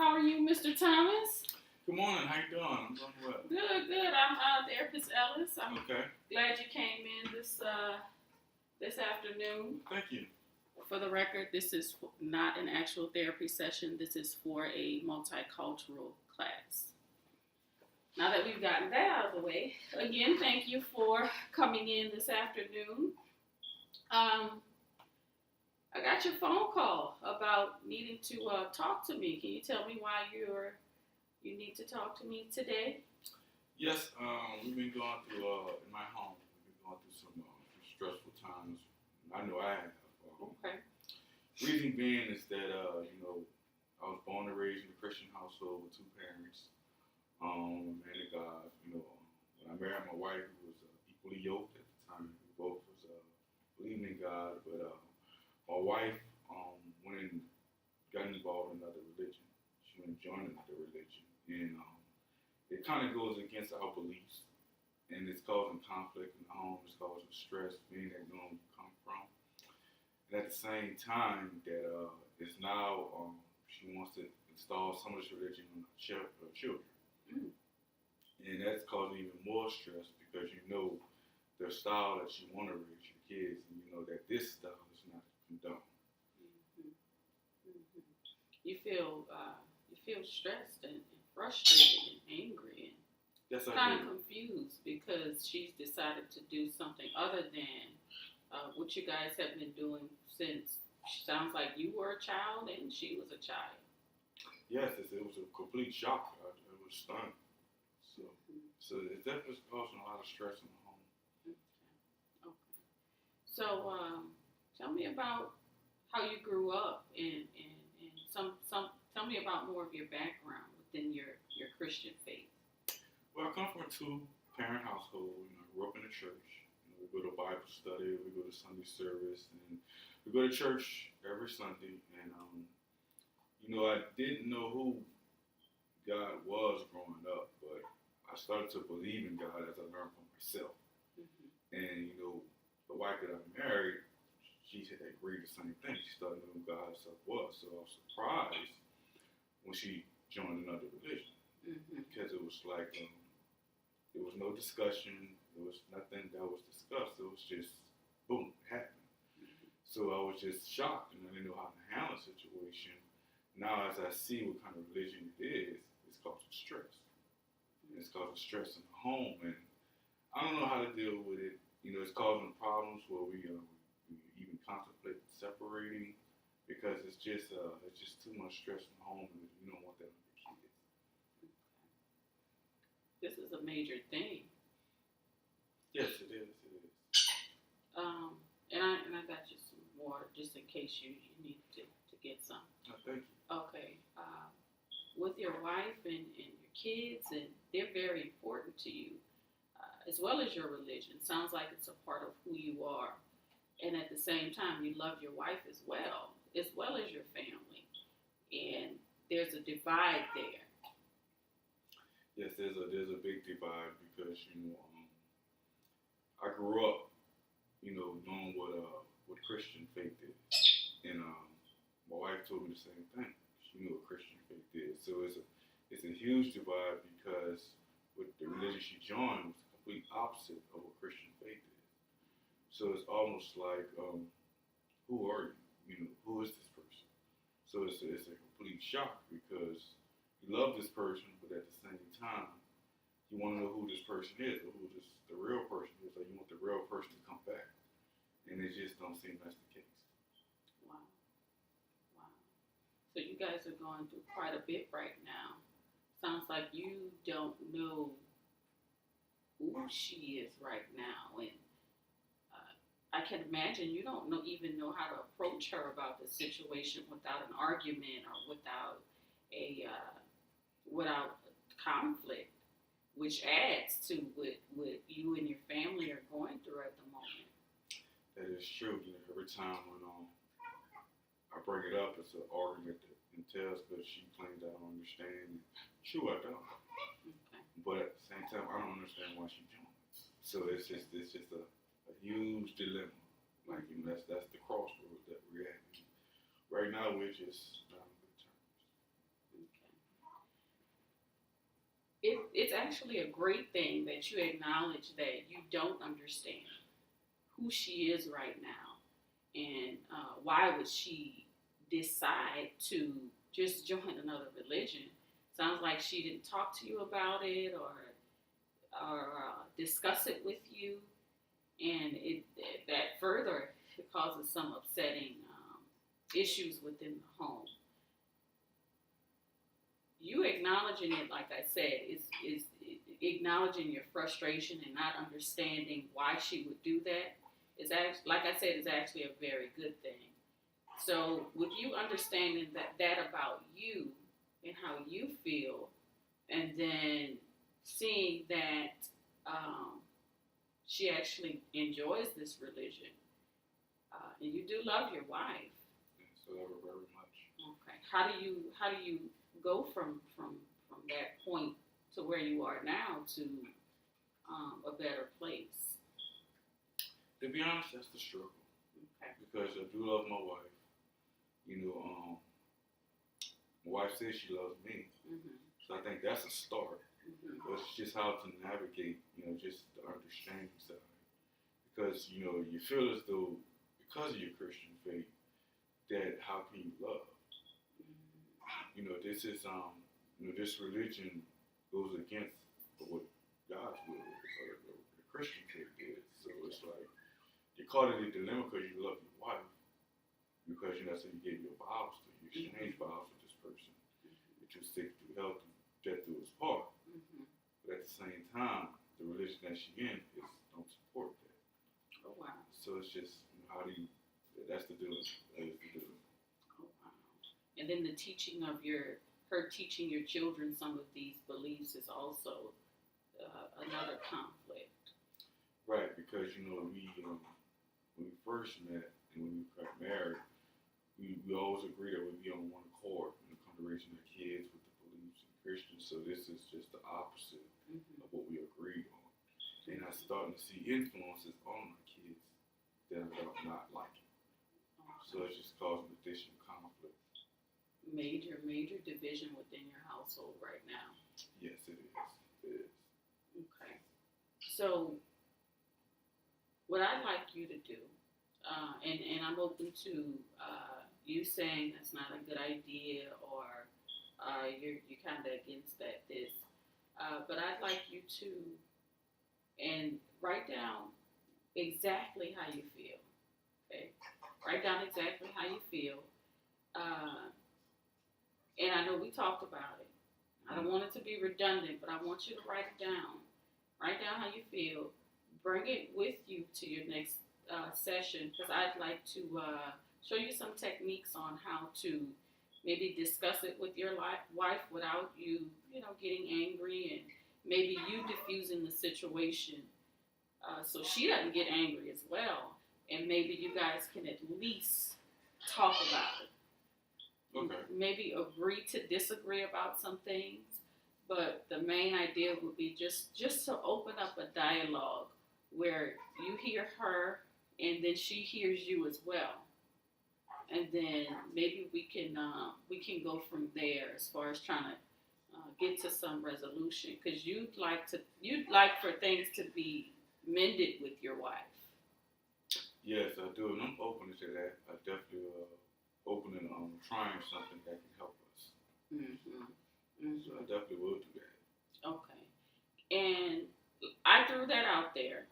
How are you, Mr. Thomas? Good morning. How you doing? I'm doing well. Good. I'm Therapist Ellis. I'm Okay. glad you came in this afternoon. Thank you. For the record, this is not an actual therapy session. This is for a multicultural class. Now that we've gotten that out of the way, again, thank you for coming in this afternoon. I got your phone call about needing to talk to me. Can you tell me why you need to talk to me today? Yes, we've been going through, in my home, we've been going through some stressful times. I know I have. Okay. Reason being is that, I was born and raised in a Christian household with two parents, man of God. When I married my wife, who was equally yoked at the time. We both was believing in God, but my wife went and got involved in another religion. She went and joined another religion, and it kind of goes against our beliefs, and it's causing conflict in the home. It's causing stress, being that know where you come from. And at the same time, that it's now she wants to install some of this religion on her children, and that's causing even more stress because the style that you want to raise your kids, and that this style is not condoned. You feel stressed and frustrated and angry and Yes, kind of confused because she's decided to do something other than what you guys have been doing since. Sounds like you were a child and she was a child. Yes, it was a complete shock. I was stunned. So it definitely causing a lot of stress in the home. Okay. So tell me about how you grew up and tell me about more of your background within your Christian faith. Well, I come from a two-parent household. I grew up in the church. We go to Bible study, we go to Sunday service, and we go to church every Sunday. And I didn't know who God was growing up, but I started to believe in God as I learned for myself. And the wife that I married, she had agreed the same thing. She started knowing who God herself was. So I was surprised when she joined another religion because it was like there was no discussion. There was nothing that was discussed. It was just boom, it happened. So I was just shocked, and I didn't know how to handle the situation. Now, as I see what kind of religion it is, it's causing stress. It's causing stress in the home, and I don't know how to deal with it. It's causing problems where we even contemplate separating because it's just too much stress in the home, and you don't want that on your kids. This is a major thing. Yes, it is. And I got you some more just in case you need to get some. Oh, thank you. Okay. With your wife and your kids, and they're very important to you, as well as your religion. Sounds like it's a part of who you are. And at the same time, you love your wife as well as your family. And there's a divide there. Yes, there's a big divide because I grew up, knowing what Christian faith is, and my wife told me the same thing. She knew what Christian faith is, so it's a huge divide because with the religion she joined was the complete opposite of what Christian faith is. So it's almost like, who are you? Who is this person? So it's a complete shock because you love this person, but at the same time, you want to know who this person is, or who the real person is, or you want the real person to come back. And it just don't seem that's the case. Wow. So you guys are going through quite a bit right now. Sounds like you don't know who she is right now. And I can imagine you don't even know how to approach her about the situation without an argument or without conflict, which adds to what you and your family are going through at the moment. That is true. Every time when I bring it up, it's an argument that entails because she claims I don't understand. True, I don't. Okay. But at the same time, I don't understand why she joined. So it's just a huge dilemma. Like that's the crossroads that we're at. Right now, we're just not on good terms. Okay. actually a great thing that you acknowledge that you don't understand who she is right now, and why would she decide to just join another religion. Sounds like she didn't talk to you about it, or discuss it with you, and that further causes some upsetting issues within the home. You acknowledging it, like I said, is acknowledging your frustration and not understanding why she would do that. Is actually, like I said, is actually a very good thing. So with you understanding that about you and how you feel, and then seeing that she actually enjoys this religion, and you do love your wife. Yes, I love her very much. Okay. How do you go from that point to where you are now to a better place? To be honest, that's the struggle. Okay. Because I do love my wife. My wife says she loves me. Mm-hmm. So I think that's a start. Mm-hmm. But it's just how to navigate, just the understanding side. Because, you feel as though, because of your Christian faith, that how can you love? This is, this religion goes against what God's will is, or the Christian faith is. So it's like, you're caught in a dilemma because you love your wife, because so you gave your vows to, you exchange vows with this person, that you stick through health and death do us part. But at the same time, the religion that she in don't support that. Oh wow. So it's just, how do you, that's the deal. That is the deal. Oh wow. And then the teaching of her teaching your children some of these beliefs is also another conflict. Right, because when we first met and when we got married, we always agreed that we'd be on one accord when it comes to raising our kids with the beliefs of Christians. So this is just the opposite of what we agreed on. And I'm starting to see influences on my kids that I'm not liking. So it's just causing additional conflict. Major division within your household right now. Yes, it is. It is. Okay. So what I'd like you to do, and I'm open to you saying that's not a good idea, or you're kind of against this, but I'd like you to write down exactly how you feel. Okay, write down exactly how you feel, and I know we talked about it. I don't want it to be redundant, but I want you to write it down. Write down how you feel. Bring it with you to your next session, because I'd like to show you some techniques on how to maybe discuss it with your wife without you, getting angry, and maybe you diffusing the situation so she doesn't get angry as well, and maybe you guys can at least talk about it. Okay. Maybe agree to disagree about some things, but the main idea would be just to open up a dialogue where you hear her and then she hears you as well, and then maybe we can go from there as far as trying to get to some resolution, because you'd like for things to be mended with your wife. Yes, I do, and I'm open to that. I definitely open and trying something that can help us. So I definitely will do that. Okay, and I threw that out there.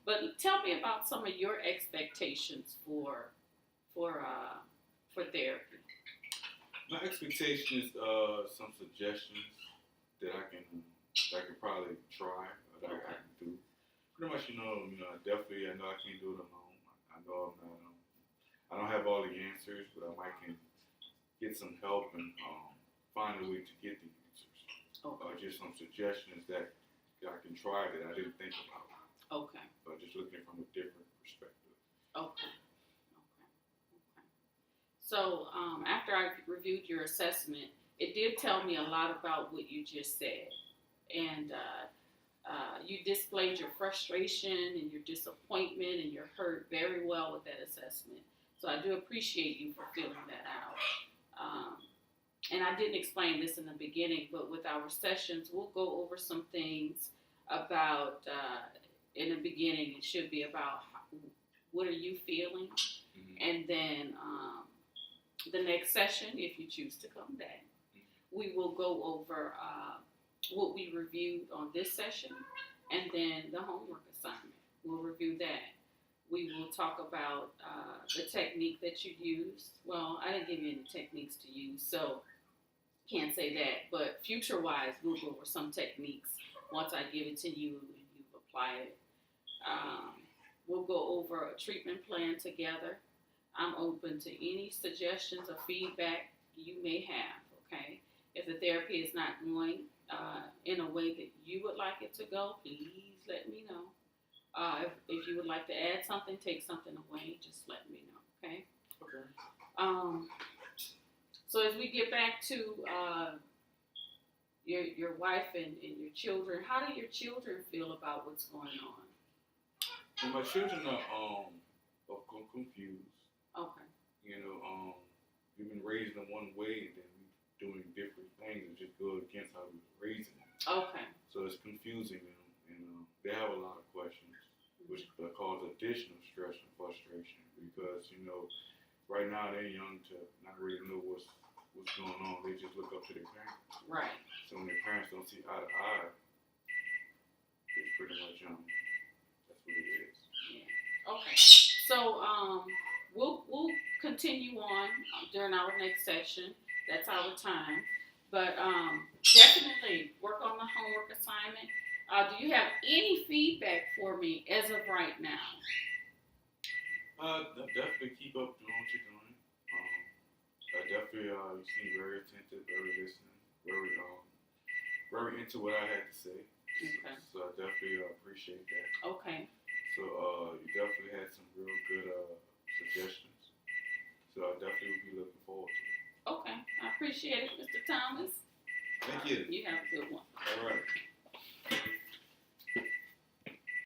But tell me about some of your expectations for therapy. My expectation is some suggestions that I can probably try, or that I can do. Pretty much, I definitely, I know I can't do it alone. I know I'm not, I don't have all the answers, but I might can get some help and find a way to get the answers. Okay. Just some suggestions that I can try that I didn't think about. Okay. But just looking from a different perspective. Okay. So after I reviewed your assessment, it did tell me a lot about what you just said. And you displayed your frustration and your disappointment and your hurt very well with that assessment. So I do appreciate you for filling that out. and I didn't explain this in the beginning, but with our sessions, we'll go over some things about, in the beginning, it should be about what are you feeling? And then the next session, if you choose to come back, we will go over what we reviewed on this session, and then the homework assignment. We'll review that. We will talk about the technique that you used. Well, I didn't give you any techniques to use, so can't say that. But future-wise, we'll go over some techniques once I give it to you and you've applied it. We'll go over a treatment plan together. I'm open to any suggestions or feedback you may have, okay? If the therapy is not going in a way that you would like it to go, please let me know. If you would like to add something, take something away, just let me know, okay? Okay. So as we get back to your wife and your children, how do your children feel about what's going on? Well, my children are confused. Okay. We've been raised in one way, and then we're doing different things that just go against how we were raising them. Okay. So it's confusing them, and they have a lot of questions, which cause additional stress and frustration because right now they're young to not really know what's going on. They just look up to their parents. Right. So when their parents don't see eye to eye, it's pretty much that's what it is. Yeah. Okay. So we'll continue on during our next session. That's our time. But definitely work on the homework assignment. Do you have any feedback for me as of right now? Definitely keep up doing what you're doing. Definitely, you seem very attentive, very listening, very into what I had to say. Okay. So I definitely appreciate that. Okay. So you definitely had some real good suggestions. So I definitely will be looking forward to it. Okay. I appreciate it, Mr. Thomas. Thank you. You have a good one. All right.